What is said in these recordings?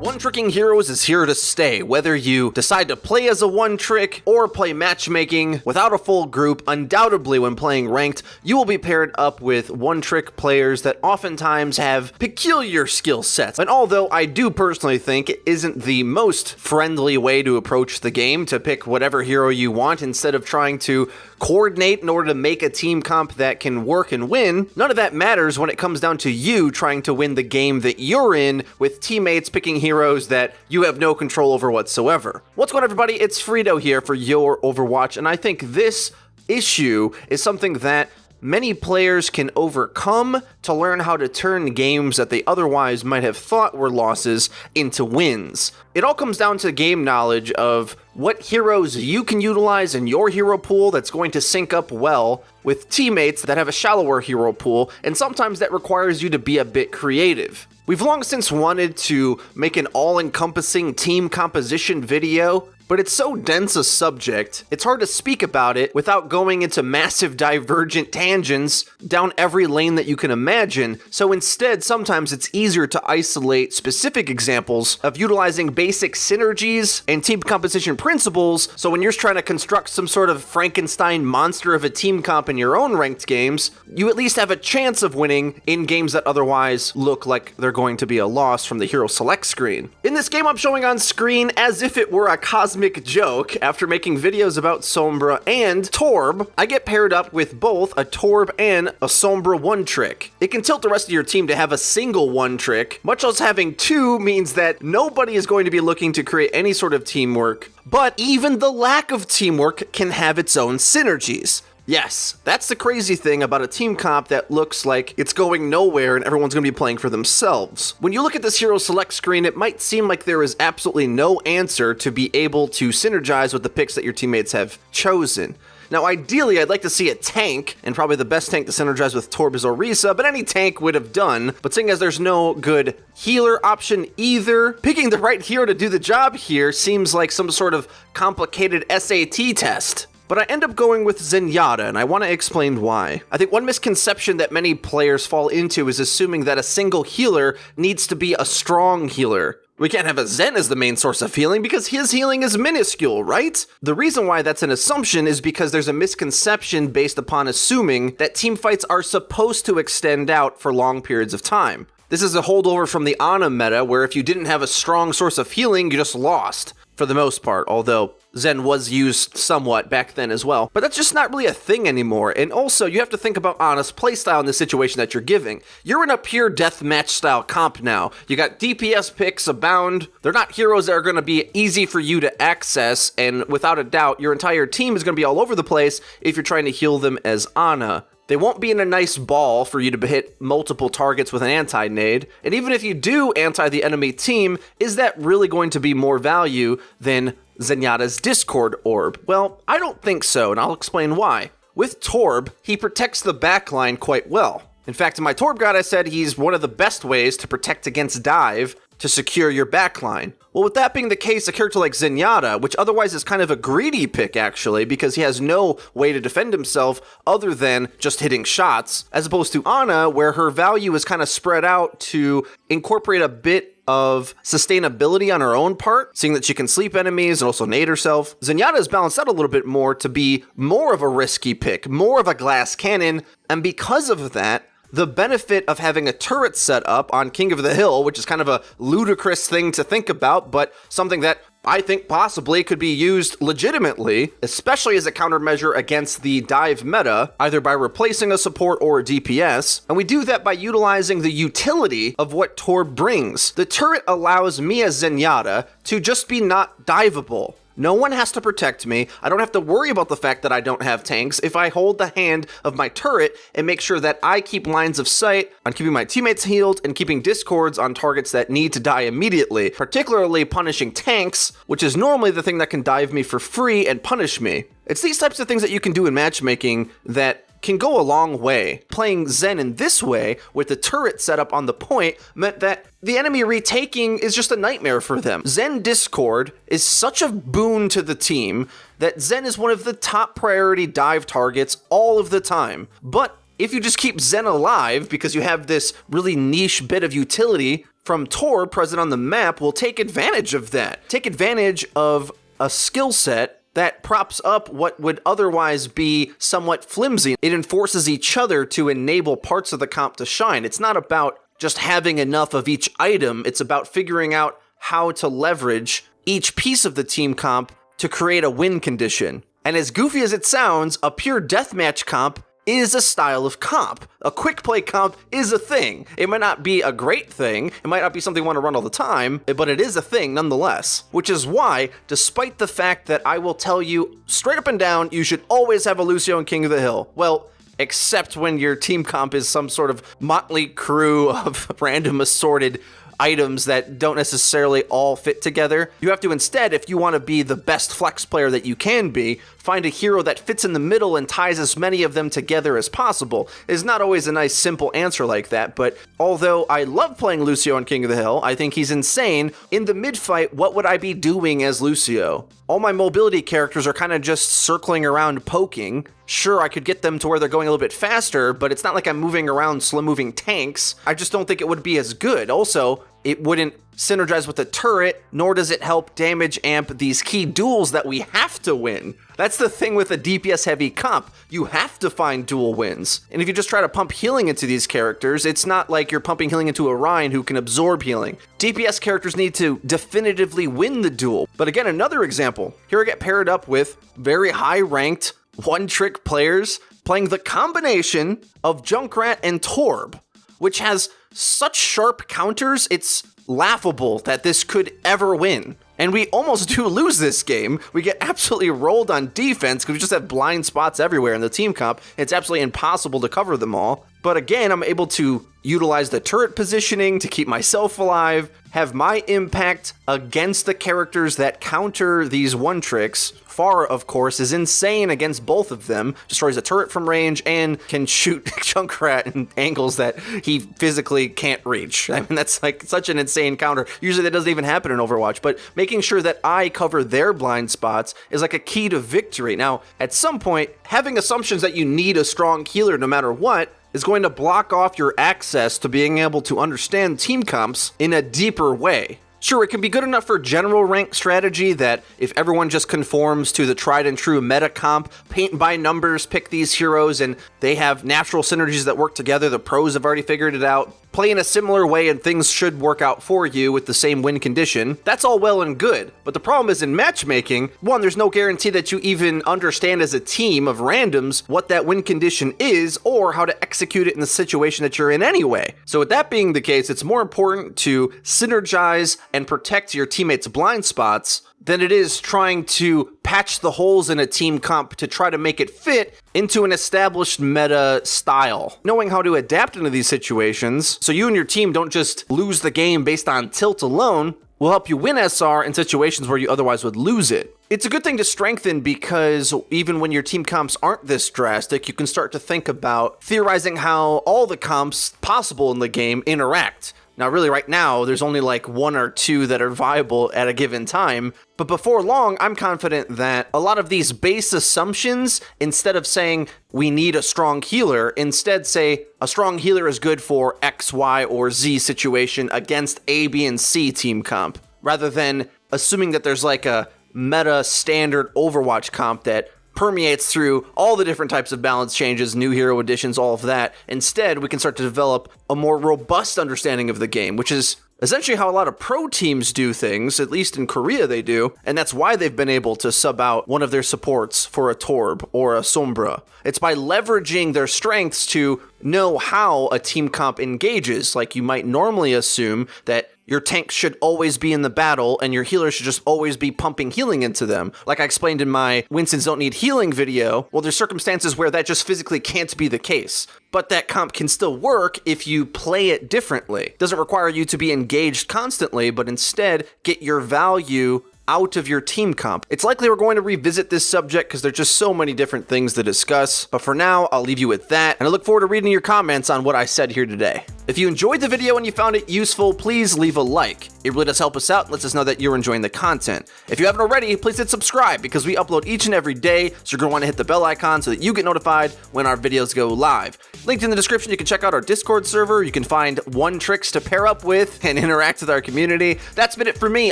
One-tricking heroes is here to stay. Whether you decide to play as a one-trick or play matchmaking without a full group, undoubtedly when playing ranked, you will be paired up with one-trick players that oftentimes have peculiar skill sets. And although I do personally think it isn't the most friendly way to approach the game to pick whatever hero you want instead of trying to coordinate in order to make a team comp that can work and win, none of that matters when it comes down to you trying to win the game that you're in with teammates picking heroes that you have no control over whatsoever. What's going on, everybody? It's Frito here for your Overwatch, and I think this issue is something that many players can overcome to learn how to turn games that they otherwise might have thought were losses into wins. It all comes down to game knowledge of what heroes you can utilize in your hero pool that's going to sync up well with teammates that have a shallower hero pool, and sometimes that requires you to be a bit creative. We've long since wanted to make an all-encompassing team composition video, but it's so dense a subject, it's hard to speak about it without going into massive divergent tangents down every lane that you can imagine, so instead sometimes it's easier to isolate specific examples of utilizing basic synergies and team composition principles, so when you're trying to construct some sort of Frankenstein monster of a team comp in your own ranked games, you at least have a chance of winning in games that otherwise look like they're going to be a loss from the hero select screen. In this game I'm showing on screen as if it were a cosmic joke. After making videos about Sombra and Torb, I get paired up with both a Torb and a Sombra one trick. It can tilt the rest of your team to have a single one trick, much less having two means that nobody is going to be looking to create any sort of teamwork, but even the lack of teamwork can have its own synergies. Yes, that's the crazy thing about a team comp that looks like it's going nowhere and everyone's going to be playing for themselves. When you look at this hero select screen, it might seem like there is absolutely no answer to be able to synergize with the picks that your teammates have chosen. Now, ideally, I'd like to see a tank, and probably the best tank to synergize with Torb is Orisa, but any tank would have done. But seeing as there's no good healer option either, picking the right hero to do the job here seems like some sort of complicated SAT test. But I end up going with Zenyatta, and I want to explain why. I think one misconception that many players fall into is assuming that a single healer needs to be a strong healer. We can't have a Zen as the main source of healing because his healing is minuscule, right? The reason why that's an assumption is because there's a misconception based upon assuming that teamfights are supposed to extend out for long periods of time. This is a holdover from the Ana meta, where if you didn't have a strong source of healing, you just lost, for the most part, although Zen was used somewhat back then as well. But that's just not really a thing anymore, and also you have to think about Ana's playstyle in the situation that you're giving. You're in a pure deathmatch style comp now. You got DPS picks abound. They're not heroes that are going to be easy for you to access, and without a doubt, your entire team is going to be all over the place if you're trying to heal them as Ana. They won't be in a nice ball for you to hit multiple targets with an anti-nade, and even if you do anti the enemy team, is that really going to be more value than Zenyatta's Discord orb? Well, I don't think so, and I'll explain why. With Torb, he protects the backline quite well. In fact, in my Torb guide I said he's one of the best ways to protect against dive to secure your backline. Well, with that being the case, a character like Zenyatta, which otherwise is kind of a greedy pick actually, because he has no way to defend himself other than just hitting shots, as opposed to Ana, where her value is kind of spread out to incorporate a bit of sustainability on her own part, seeing that she can sleep enemies and also nade herself. Zenyatta is balanced out a little bit more to be more of a risky pick, more of a glass cannon, and because of that, the benefit of having a turret set up on King of the Hill, which is kind of a ludicrous thing to think about, but something that I think possibly could be used legitimately, especially as a countermeasure against the dive meta, either by replacing a support or a DPS, and we do that by utilizing the utility of what Torb brings. The turret allows me as Zenyatta to just be not diveable. No one has to protect me. I don't have to worry about the fact that I don't have tanks if I hold the hand of my turret and make sure that I keep lines of sight on keeping my teammates healed and keeping discords on targets that need to die immediately, particularly punishing tanks, which is normally the thing that can dive me for free and punish me. It's these types of things that you can do in matchmaking that can go a long way. Playing Zen in this way, with the turret set up on the point, meant that the enemy retaking is just a nightmare for them. Zen Discord is such a boon to the team that Zen is one of the top priority dive targets all of the time. But if you just keep Zen alive because you have this really niche bit of utility from Torb present on the map will take advantage of that. Take advantage of a skill set that props up what would otherwise be somewhat flimsy. It enforces each other to enable parts of the comp to shine. It's not about just having enough of each item. It's about figuring out how to leverage each piece of the team comp to create a win condition. And as goofy as it sounds, a pure deathmatch comp is a style of comp. A quick play comp is a thing. It might not be a great thing, it might not be something you want to run all the time, but it is a thing nonetheless. Which is why, despite the fact that I will tell you straight up and down, you should always have a Lucio and King of the Hill. Well, except when your team comp is some sort of motley crew of random assorted items that don't necessarily all fit together. You have to instead, if you want to be the best flex player that you can be, find a hero that fits in the middle and ties as many of them together as possible. It's not always a nice simple answer like that, but although I love playing Lucio on King of the Hill, I think he's insane. In the mid-fight, what would I be doing as Lucio? All my mobility characters are kind of just circling around poking. Sure, I could get them to where they're going a little bit faster, but it's not like I'm moving around slow-moving tanks. I just don't think it would be as good. Also, it wouldn't synergize with the turret, nor does it help damage amp these key duels that we have to win. That's the thing with a DPS heavy comp. You have to find duel wins. And if you just try to pump healing into these characters, it's not like you're pumping healing into a Ryan who can absorb healing. DPS characters need to definitively win the duel. But again, another example. Here I get paired up with very high ranked one-trick players playing the combination of Junkrat and Torb, which has such sharp counters, it's laughable that this could ever win. And we almost do lose this game. We get absolutely rolled on defense because we just have blind spots everywhere in the team comp. It's absolutely impossible to cover them all. But again, I'm able to utilize the turret positioning to keep myself alive, have my impact against the characters that counter these one tricks. Pharah, of course, is insane against both of them, destroys a turret from range, and can shoot Junkrat in angles that he physically can't reach. I mean, that's like such an insane counter. Usually that doesn't even happen in Overwatch, but making sure that I cover their blind spots is like a key to victory. Now, at some point, having assumptions that you need a strong healer no matter what is going to block off your access to being able to understand team comps in a deeper way. Sure, it can be good enough for general rank strategy that if everyone just conforms to the tried and true meta comp, paint by numbers, pick these heroes, and they have natural synergies that work together, the pros have already figured it out, play in a similar way and things should work out for you with the same win condition, that's all well and good. But the problem is in matchmaking, one, there's no guarantee that you even understand as a team of randoms what that win condition is or how to execute it in the situation that you're in anyway. So with that being the case, it's more important to synergize and protect your teammates' blind spots than it is trying to patch the holes in a team comp to try to make it fit into an established meta style. Knowing how to adapt into these situations so you and your team don't just lose the game based on tilt alone will help you win SR in situations where you otherwise would lose it. It's a good thing to strengthen because even when your team comps aren't this drastic, you can start to think about theorizing how all the comps possible in the game interact. Now, really, right now, there's only like one or two that are viable at a given time. But before long, I'm confident that a lot of these base assumptions, instead of saying we need a strong healer, instead say a strong healer is good for X, Y, or Z situation against A, B, and C team comp, rather than assuming that there's like a meta standard Overwatch comp that permeates through all the different types of balance changes, new hero additions, all of that. Instead, we can start to develop a more robust understanding of the game, which is essentially how a lot of pro teams do things, at least in Korea they do, and that's why they've been able to sub out one of their supports for a Torb or a Sombra. It's by leveraging their strengths to know how a team comp engages, like you might normally assume that your tanks should always be in the battle and your healers should just always be pumping healing into them. Like I explained in my Winston's Don't Need Healing video, well, there's circumstances where that just physically can't be the case. But that comp can still work if you play it differently. It doesn't require you to be engaged constantly, but instead get your value out of your team comp. It's likely we're going to revisit this subject because there's just so many different things to discuss. But for now, I'll leave you with that, and I look forward to reading your comments on what I said here today. If you enjoyed the video and you found it useful, please leave a like. It really does help us out and lets us know that you're enjoying the content. If you haven't already, please hit subscribe because we upload each and every day, so you're going to want to hit the bell icon so that you get notified when our videos go live. Linked in the description, you can check out our Discord server. You can find ONETRICKS to pair up with and interact with our community. That's been it for me.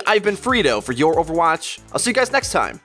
I've been Frito for your Overwatch. I'll see you guys next time.